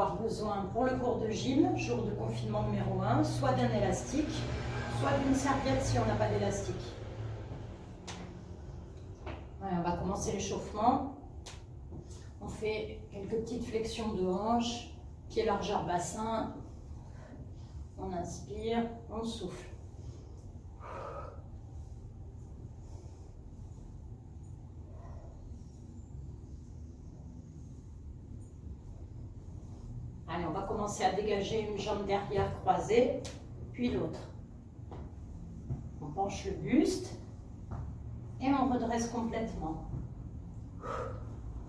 avoir besoin pour le cours de gym, jour de confinement numéro 1, soit d'un élastique, soit d'une serviette si on n'a pas d'élastique. Ouais, on va commencer l'échauffement. On fait quelques petites flexions de hanches, pied largeur bassin. On inspire, on souffle. Allez, on va commencer à dégager une jambe derrière croisée, puis l'autre. On penche le buste et on redresse complètement.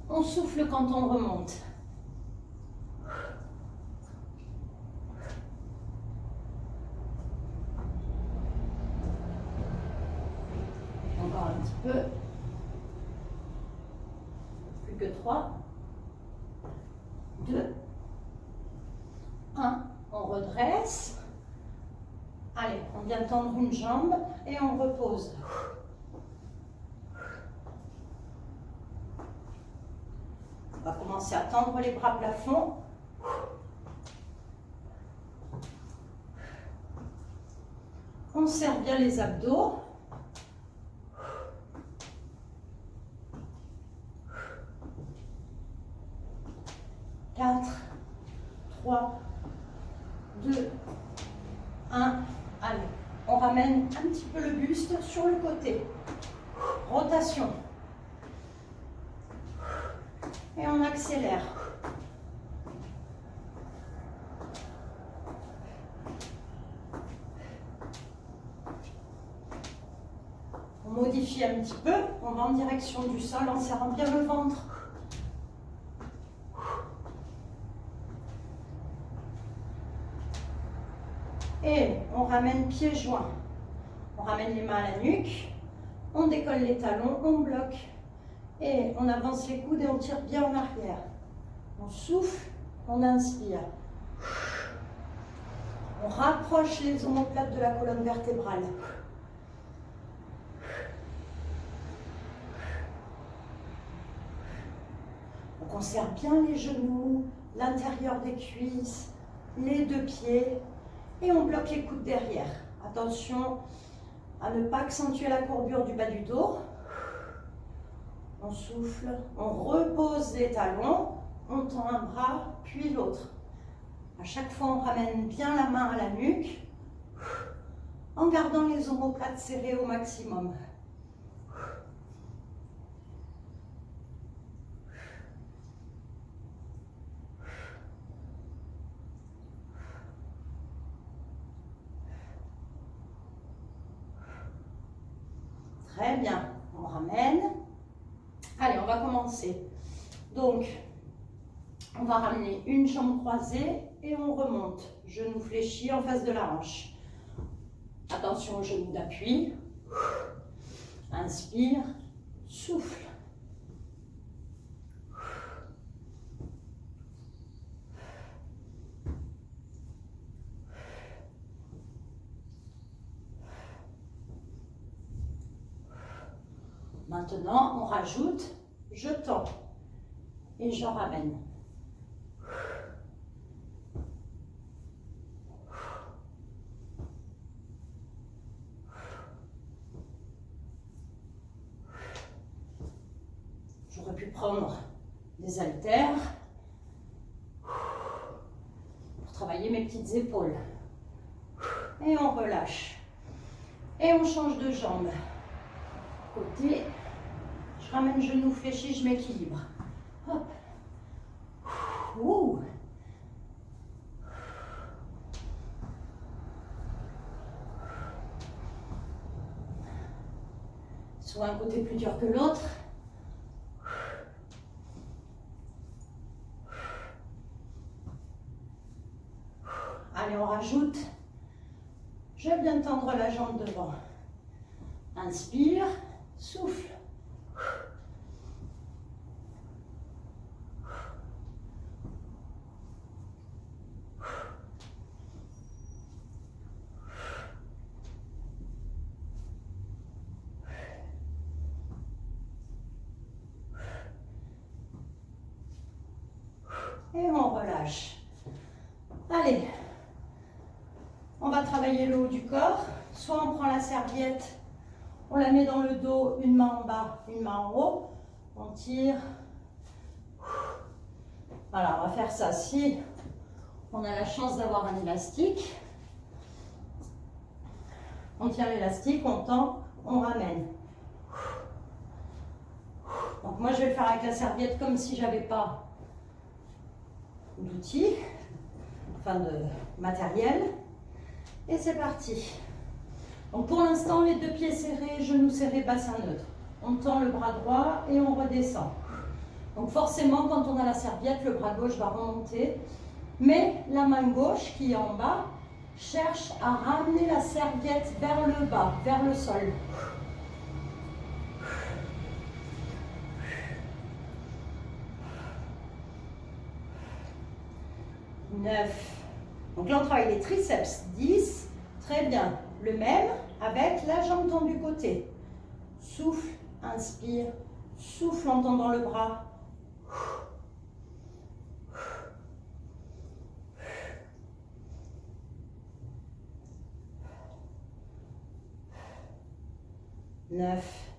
On souffle quand on remonte. Encore un petit peu. Plus que 3. 2. 1. On redresse. Allez, on vient tendre une jambe et on repose. On va commencer à tendre les bras plafond. On serre bien les abdos. 4, 3, 2, 1. Allez, on ramène un petit peu le buste sur le côté. Rotation. Et on accélère. On modifie un petit peu. On va en direction du sol en serrant bien le ventre. Et on ramène pieds joints. On ramène les mains à la nuque. On décolle les talons, on bloque. Et on avance les coudes et on tire bien en arrière. On souffle, on inspire. On rapproche les omoplates de la colonne vertébrale. On conserve bien les genoux, l'intérieur des cuisses, les deux pieds. Et on bloque les coudes derrière. Attention à ne pas accentuer la courbure du bas du dos. On souffle, on repose les talons, on tend un bras, puis l'autre. À chaque fois, on ramène bien la main à la nuque, en gardant les omoplates serrées au maximum. Très bien, on ramène. Allez, on va commencer. Donc, on va ramener une jambe croisée et on remonte. Genou fléchi en face de la hanche. Attention au genou d'appui. Inspire, souffle. Maintenant, on rajoute, je tends et je ramène. J'aurais pu prendre des haltères pour travailler mes petites épaules. Et on relâche. Et on change de jambe. Côté, je ramène genou fléchi, je m'équilibre. Hop. Ouh. Soit un côté plus dur que l'autre. Allez, on rajoute. Je viens tendre la jambe devant. Inspire, souffle. Et on relâche. Allez, on va travailler le haut du corps. Soit on prend la serviette, on la met dans le dos, une main en bas, une main en haut. On tire. Voilà, on va faire ça si on a la chance d'avoir un élastique. On tient l'élastique, on tend, on ramène. Donc moi je vais le faire avec la serviette comme si j'avais pas d'outils, enfin de matériel. Et c'est parti. Donc pour l'instant, les deux pieds serrés, genoux serrés, bassin neutre. On tend le bras droit et on redescend. Donc forcément, quand on a la serviette, le bras gauche va remonter. Mais la main gauche qui est en bas cherche à ramener la serviette vers le bas, vers le sol. Neuf. Donc là, on travaille les triceps. 10. Très bien. Le même avec la jambe tendue côté. Souffle, inspire, souffle en tendant le bras. 9,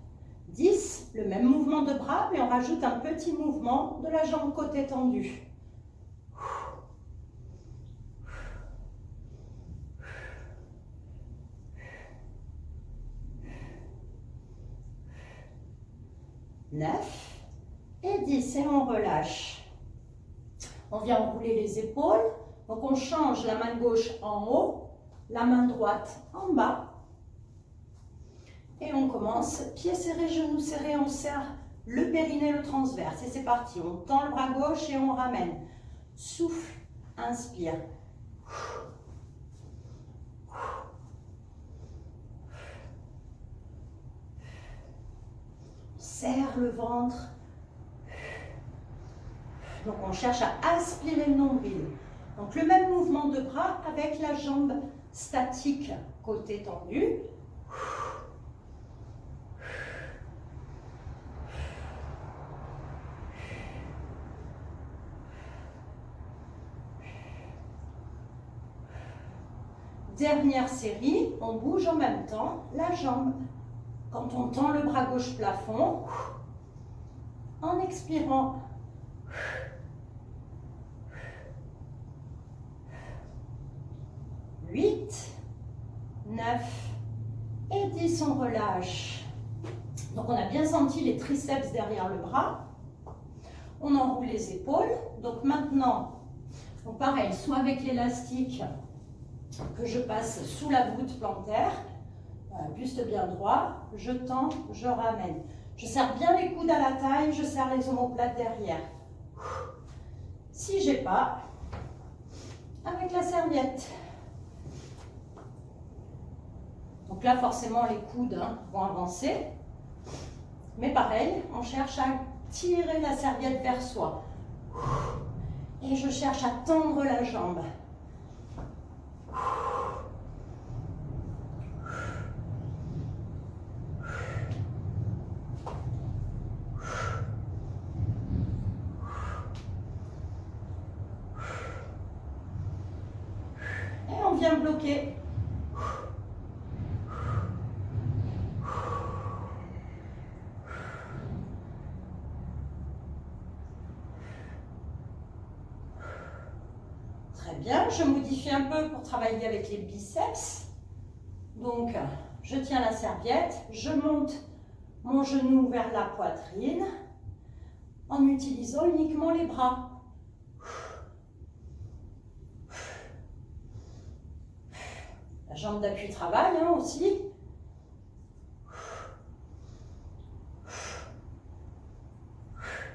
10. Le même mouvement de bras, mais on rajoute un petit mouvement de la jambe côté tendue. 9 et 10 et on relâche. On vient enrouler les épaules. Donc on change la main gauche en haut, la main droite en bas. Et on commence, pieds serrés, genoux serrés, on serre le périnée, le transverse. Et c'est parti, on tend le bras gauche et on ramène. Souffle, inspire. Serre le ventre. Donc on cherche à aspirer le nombril. Donc le même mouvement de bras avec la jambe statique, côté tendu. Dernière série, on bouge en même temps la jambe. Quand on tend le bras gauche plafond, en expirant. 8, 9 et 10, on relâche. Donc on a bien senti les triceps derrière le bras. On enroule les épaules. Donc maintenant, donc pareil, soit avec l'élastique que je passe sous la voûte plantaire, buste bien droit, je tends, je ramène. Je serre bien les coudes à la taille, je serre les omoplates derrière. Si j'ai pas, avec la serviette. Donc là, forcément, les coudes vont avancer. Mais pareil, on cherche à tirer la serviette vers soi. Et je cherche à tendre la jambe. Et on vient bloquer. Très bien, je modifie un peu pour travailler avec les biceps. Donc, je tiens la serviette, je monte mon genou vers la poitrine en utilisant uniquement les bras. La jambe d'appui travaille aussi.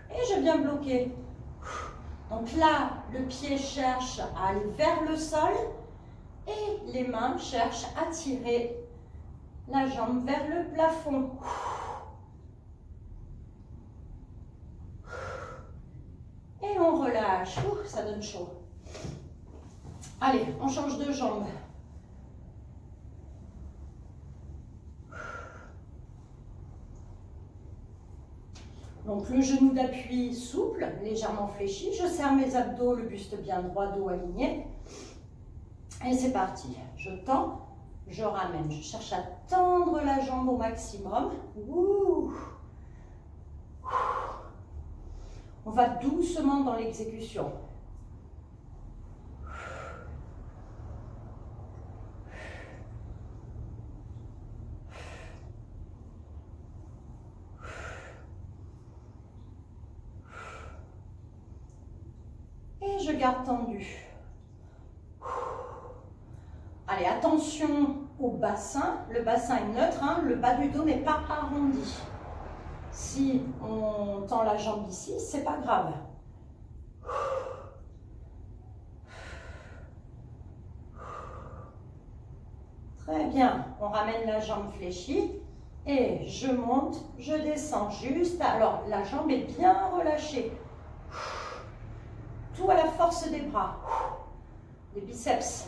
Et je viens bloquer. Donc là, le pied cherche à aller vers le sol et les mains cherchent à tirer la jambe vers le plafond. Et on relâche. Ouh, ça donne chaud. Allez, on change de jambe. Donc le genou d'appui souple, légèrement fléchi. Je serre mes abdos, le buste bien droit, dos aligné. Et c'est parti. Je tends, je ramène. Je cherche à tendre la jambe au maximum. Ouh. On va doucement dans l'exécution. Et je garde tendu. Allez, attention au bassin. Le bassin est neutre, hein. Le bas du dos n'est pas arrondi. Si on tend la jambe ici, c'est pas grave. Très bien. On ramène la jambe fléchie et je monte, je descends juste. Alors, la jambe est bien relâchée. Tout à la force des bras, des biceps.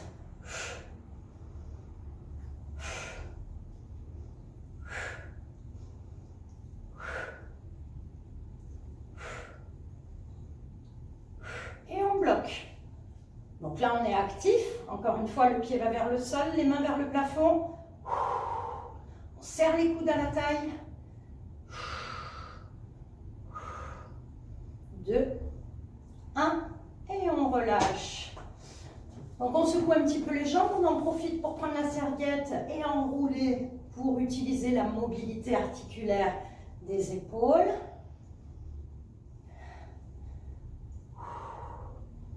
Et on bloque. Donc là, on est actif. Encore une fois, le pied va vers le sol, les mains vers le plafond. On serre les coudes à la taille. 2, 1. Et on relâche. Donc on secoue un petit peu les jambes, on en profite pour prendre la serviette et enrouler pour utiliser la mobilité articulaire des épaules.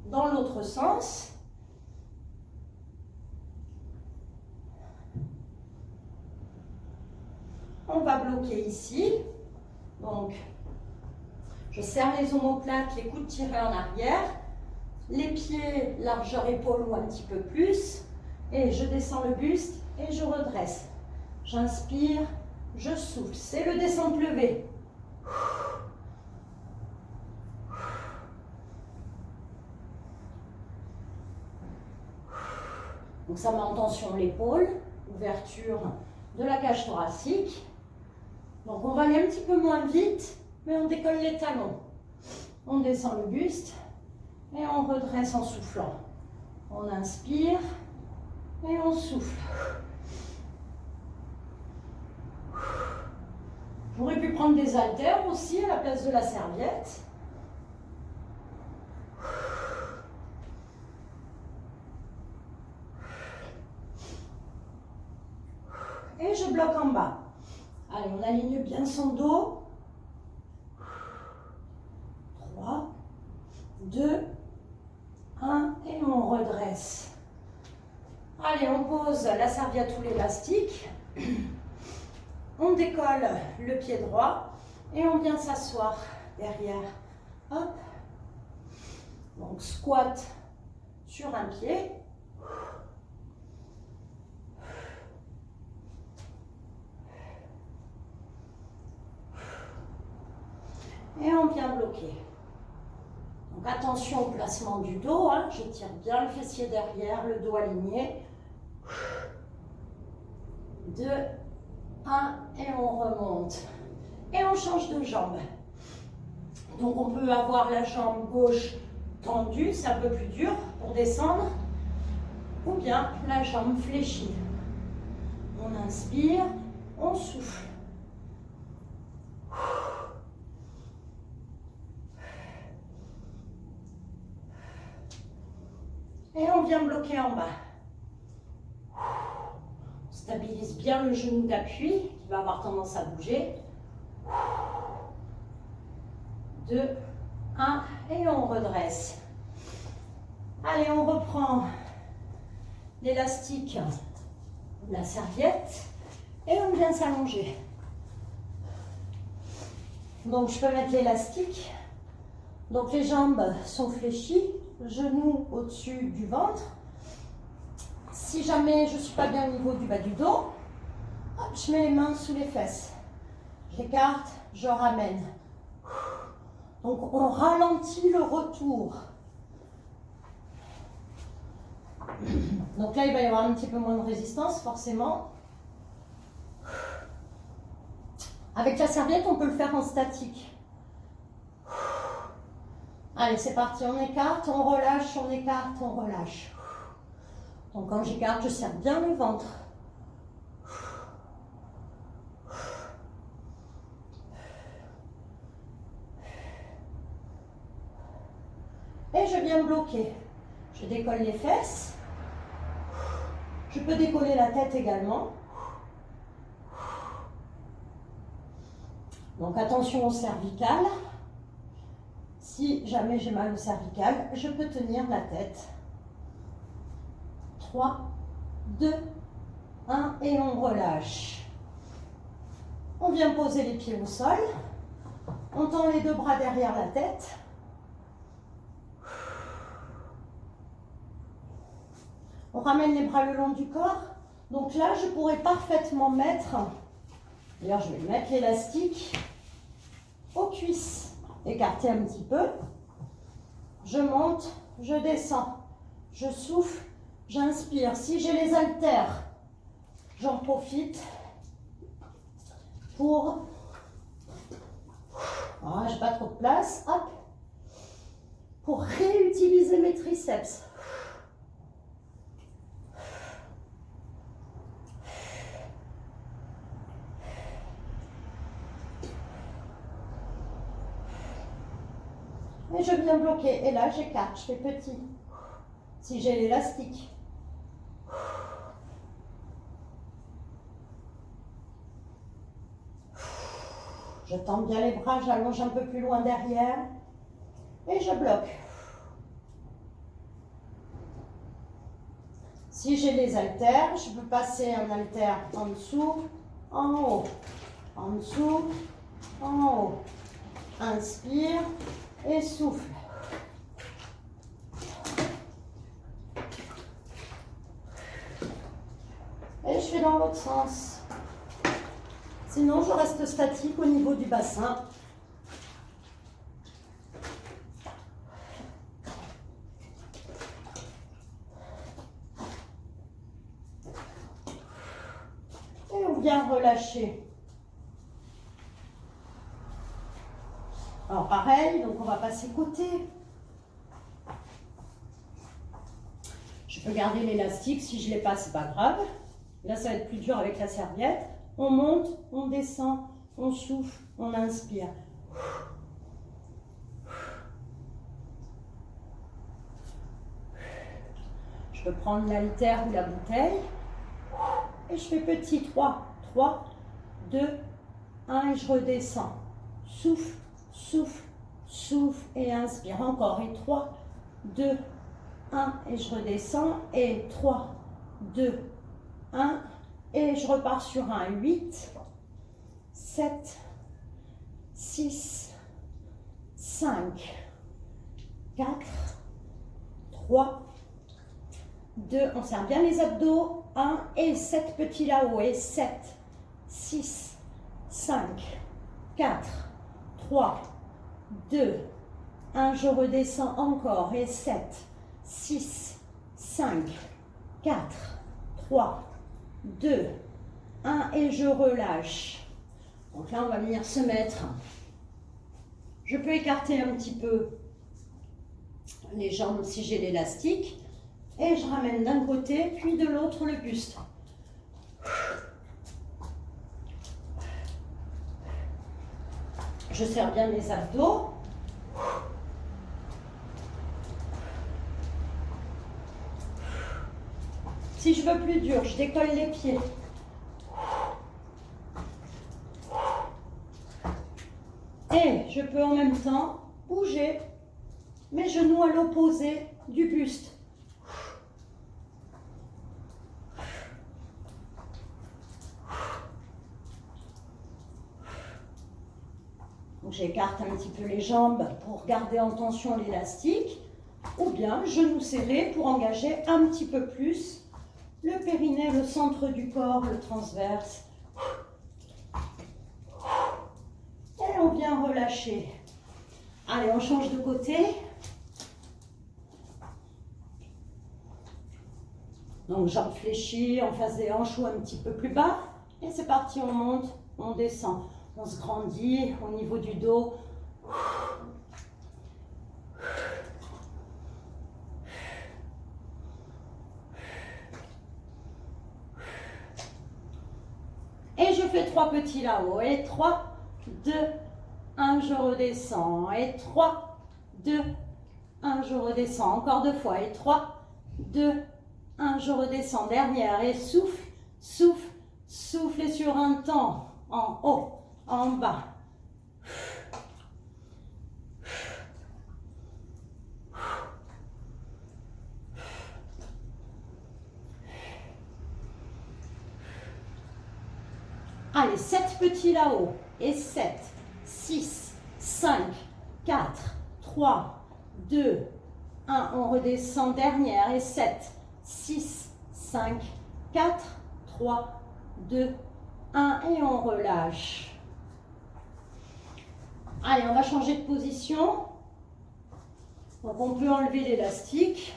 Dans l'autre sens. On va bloquer ici. Donc, je serre les omoplates, les coudes tirés en arrière. Les pieds, largeur épaule ou un petit peu plus. Et je descends le buste et je redresse. J'inspire, je souffle. C'est le descente levé. Donc ça met en tension l'épaule, ouverture de la cage thoracique. Donc on va aller un petit peu moins vite, mais on décolle les talons. On descend le buste. Et on redresse en soufflant. On inspire et on souffle. J'aurais pu prendre des haltères aussi à la place de la serviette. Et je bloque en bas. Allez, on aligne bien son dos. 3, 2, 1 et on redresse. Allez, on pose la serviette ou l'élastique. On décolle le pied droit et on vient s'asseoir derrière. Hop. Donc squat sur un pied. Et on vient bloquer. Donc attention au placement du dos, hein. Je tire bien le fessier derrière, le dos aligné. 2, 1 et on remonte. Et on change de jambe. Donc on peut avoir la jambe gauche tendue, c'est un peu plus dur pour descendre. Ou bien la jambe fléchie. On inspire, on souffle. Et on vient bloquer en bas. On stabilise bien le genou d'appui qui va avoir tendance à bouger. 2, 1 et on redresse. Allez, on reprend l'élastique, la serviette et on vient s'allonger. Donc je peux mettre l'élastique. Donc les jambes sont fléchies. Genoux au-dessus du ventre. Si jamais je ne suis pas bien au niveau du bas du dos, hop, je mets les mains sous les fesses. J'écarte, je ramène. Donc on ralentit le retour. Donc là, il va y avoir un petit peu moins de résistance, forcément. Avec la serviette, on peut le faire en statique. Allez, c'est parti, on écarte, on relâche, on écarte, on relâche. Donc quand j'écarte, je serre bien le ventre. Et je viens bloquer. Je décolle les fesses. Je peux décoller la tête également. Donc attention au cervical. Si jamais j'ai mal au cervical, je peux tenir la tête. 3, 2, 1 et on relâche. On vient poser les pieds au sol. On tend les deux bras derrière la tête. On ramène les bras le long du corps. Donc là, je pourrais parfaitement mettre, d'ailleurs je vais mettre l'élastique aux cuisses. Écarter un petit peu. Je monte, je descends. Je souffle, j'inspire. Si j'ai les haltères, j'en profite pour... Ah, j'ai pas trop de place. Hop. Pour réutiliser mes triceps. Et je viens bloquer. Et là, j'écarte, je fais petit. Si j'ai l'élastique. Je tends bien les bras, j'allonge un peu plus loin derrière. Et je bloque. Si j'ai les haltères, je peux passer un haltère en dessous, en haut. En dessous, en haut. Inspire et souffle. Et je fais dans l'autre sens. Sinon, je reste statique au niveau du bassin. Et on vient relâcher. Alors pareil, donc on va passer côté. Je peux garder l'élastique, si je ne l'ai pas, c'est pas grave. Là, ça va être plus dur avec la serviette. On monte, on descend, on souffle, on inspire. Je peux prendre l'haltère ou la bouteille. Et je fais petit. 3, 3, 2, 1 et je redescends. Souffle, souffle, souffle et inspire. Encore. Et 3, 2, 1 et je redescends. Et 3, 2, 1 et je repars sur un. 8, 7, 6, 5, 4, 3, 2, on serre bien les abdos, 1 et 7 petits là-haut, et 7, 6, 5, 4, 3, 2, 1, je redescends encore, et 7, 6, 5, 4, 3, 2, 1, et je relâche. Donc là, on va venir se mettre, je peux écarter un petit peu les jambes si j'ai l'élastique, et je ramène d'un côté, puis de l'autre le buste. Je serre bien mes abdos. Si je veux plus dur, je décolle les pieds. Et je peux en même temps bouger mes genoux à l'opposé du buste. J'écarte un petit peu les jambes pour garder en tension l'élastique, ou bien genoux serrés pour engager un petit peu plus le périnée, le centre du corps, le transverse. Et on vient relâcher. Allez, on change de côté. Donc jambes fléchies en face des hanches ou un petit peu plus bas. Et c'est parti, on monte, on descend. On se grandit au niveau du dos. fais 3 petits là-haut. Et 3, 2, 1, je redescends. Et 3, 2, 1, je redescends. Encore 2 fois. Et 3, 2, 1, je redescends. Dernière. Et souffle, souffle, soufflez sur un temps. En haut, en bas. Allez, 7 petits là-haut. Et 7, 6, 5, 4, 3, 2, 1. On redescend dernière. Et 7, 6, 5, 4, 3, 2, 1. Et on relâche. Allez, on va changer de position. Donc, on peut enlever l'élastique.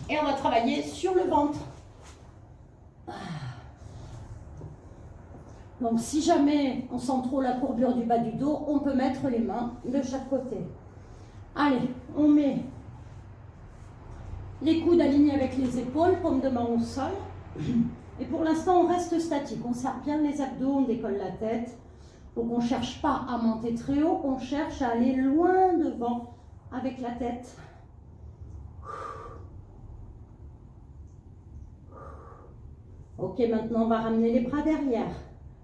Et on va travailler sur le ventre. Donc, si jamais on sent trop la courbure du bas du dos, on peut mettre les mains de chaque côté. Allez, on met les coudes alignés avec les épaules, paume de main au sol. Et pour l'instant, on reste statique. On serre bien les abdos, on décolle la tête. Donc, on ne cherche pas à monter très haut, on cherche à aller loin devant avec la tête. Ok, maintenant on va ramener les bras derrière.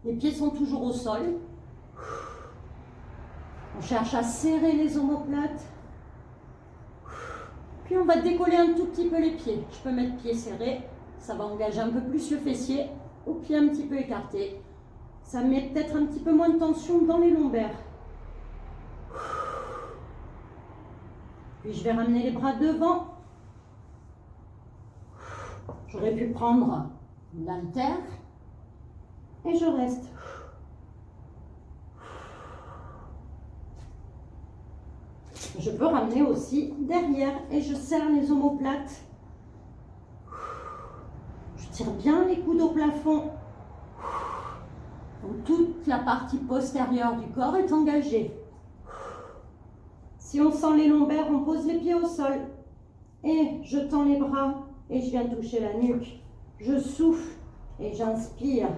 Les pieds sont toujours au sol. On cherche à serrer les omoplates. Puis on va décoller un tout petit peu les pieds. Je peux mettre pieds serrés. Ça va engager un peu plus le fessier. Ou pieds un petit peu écartés. Ça met peut-être un petit peu moins de tension dans les lombaires. Puis je vais ramener les bras devant. J'aurais pu prendre l'haltère et je reste. Je peux ramener aussi derrière et je serre les omoplates. Je tire bien les coudes au plafond. Donc toute la partie postérieure du corps est engagée. Si on sent les lombaires, on pose les pieds au sol et je tends les bras et je viens toucher la nuque. Je souffle et j'inspire.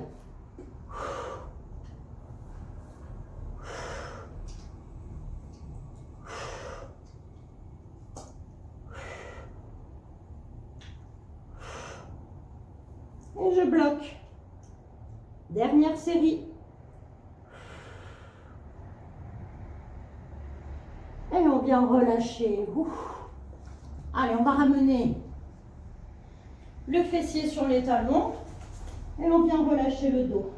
Et je bloque. Dernière série. Et on vient relâcher. Allez, on va ramener le fessier sur les talons et on vient relâcher le dos.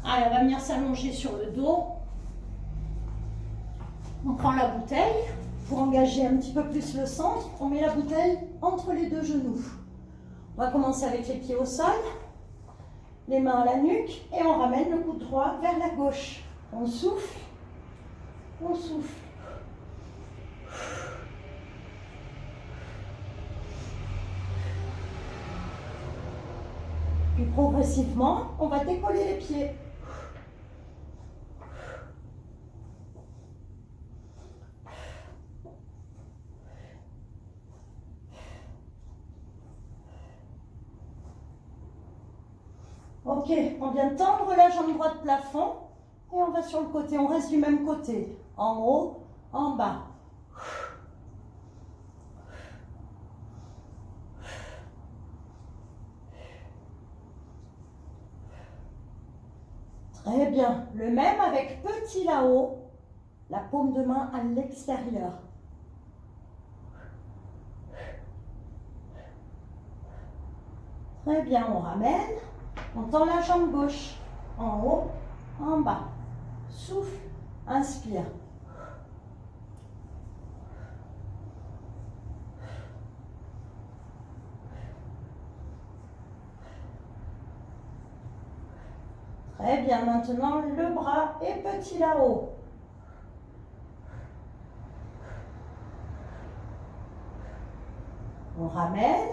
Allez, on va venir s'allonger sur le dos. On prend la bouteille pour engager un petit peu plus le centre. On met la bouteille entre les deux genoux. On va commencer avec les pieds au sol, les mains à la nuque et on ramène le coude droit vers la gauche. On souffle, on souffle. Puis progressivement, on va décoller les pieds. Ok, on vient tendre la jambe droite plafond et on va sur le côté, on reste du même côté. En haut, en bas. Très bien. Le même avec petit là-haut, la paume de main à l'extérieur. Très bien, on ramène. On tend la jambe gauche. En haut, en bas. Souffle, inspire. Très bien, maintenant le bras est petit là-haut. On ramène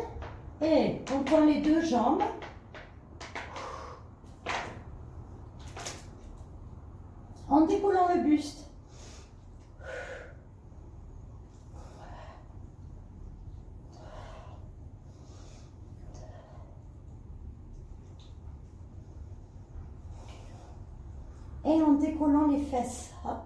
et on tend les deux jambes. En décollant le buste. Et en décollant les fesses, hop.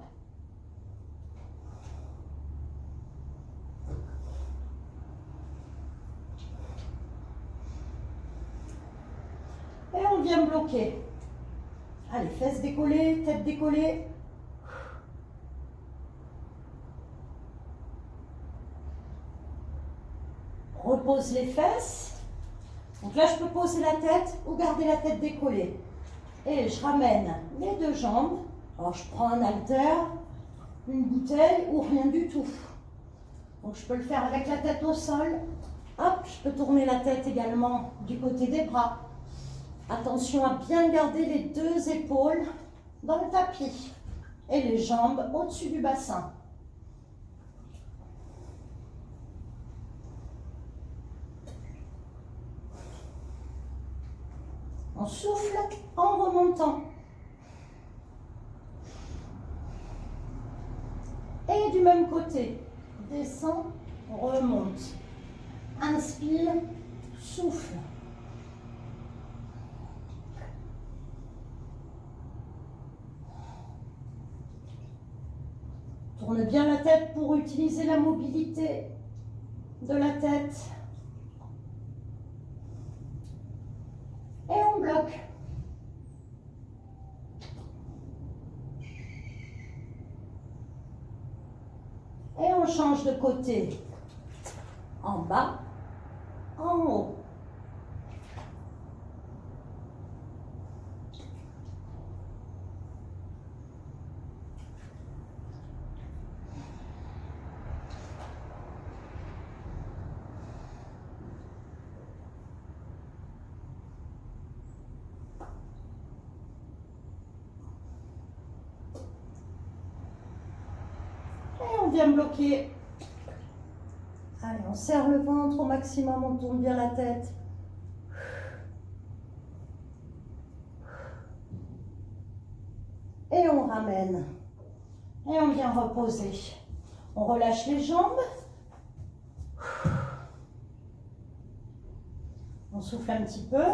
Et on vient bloquer. Allez, fesses décollées, tête décollée. Repose les fesses. Donc là, je peux poser la tête ou garder la tête décollée. Et je ramène les deux jambes. Alors, je prends un haltère, une bouteille ou rien du tout. Donc, je peux le faire avec la tête au sol. Hop, je peux tourner la tête également du côté des bras. Attention à bien garder les deux épaules dans le tapis et les jambes au-dessus du bassin. On souffle en remontant. Et du même côté, descend, remonte. Inspire, souffle. Tourne bien la tête pour utiliser la mobilité de la tête. Et on bloque. Et on change de côté. En bas, en haut. On vient bloquer. Allez, on serre le ventre au maximum, on tourne bien la tête. Et on ramène. Et on vient reposer. On relâche les jambes. On souffle un petit peu.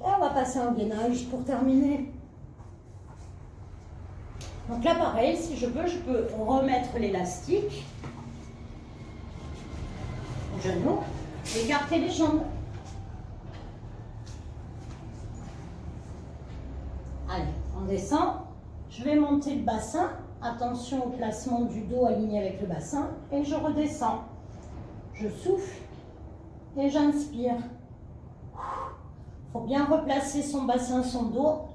Et on va passer en gainage pour terminer. Donc là, pareil, si je veux, je peux remettre l'élastique au genou, écarter les jambes. Allez, on descend. Je vais monter le bassin. Attention au placement du dos aligné avec le bassin. Et je redescends. Je souffle et j'inspire. Il faut bien replacer son bassin, son dos.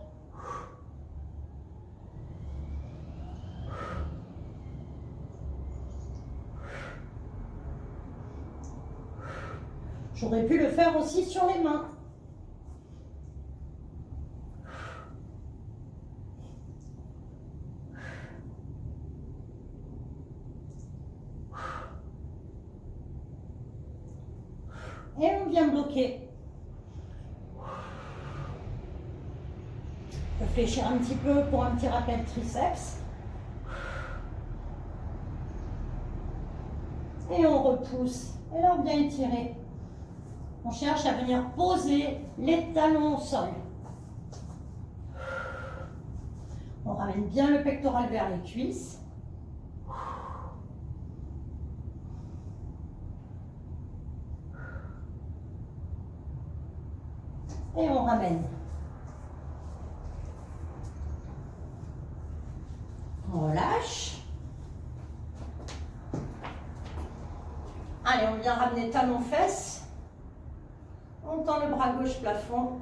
J'aurais pu le faire aussi sur les mains. Et on vient bloquer. Réfléchir un petit peu pour un petit rappel triceps. Et on repousse. Et là, on vient étirer. On cherche à venir poser les talons au sol. On ramène bien le pectoral vers les cuisses. Et on ramène. On relâche. Allez, on vient ramener talons-fesses. On tend le bras gauche plafond.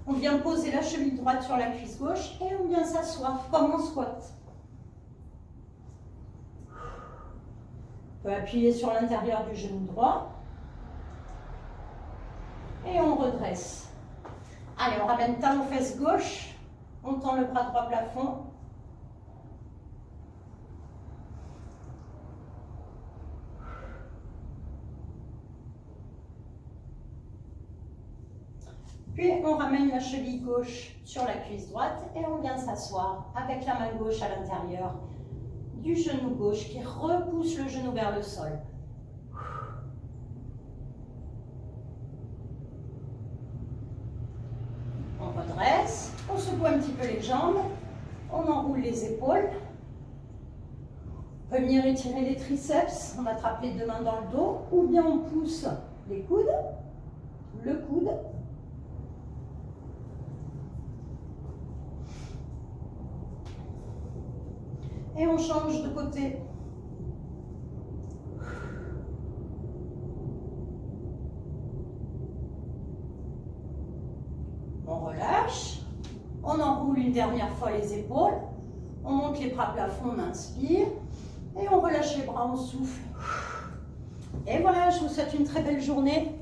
On vient poser la cheville droite sur la cuisse gauche et on vient s'asseoir comme en squat. On peut appuyer sur l'intérieur du genou droit. Et on redresse. Allez, on ramène talon-fesse gauche. On tend le bras droit plafond. Puis on ramène la cheville gauche sur la cuisse droite et on vient s'asseoir avec la main gauche à l'intérieur du genou gauche qui repousse le genou vers le sol. On redresse, on secoue un petit peu les jambes, on enroule les épaules. On peut venir étirer les triceps, on attrape les deux mains dans le dos, ou bien on pousse les coudes, le coude. Et on change de côté. On relâche, on enroule une dernière fois les épaules, on monte les bras plafond, on inspire, et on relâche les bras, on souffle. Et voilà, je vous souhaite une très belle journée.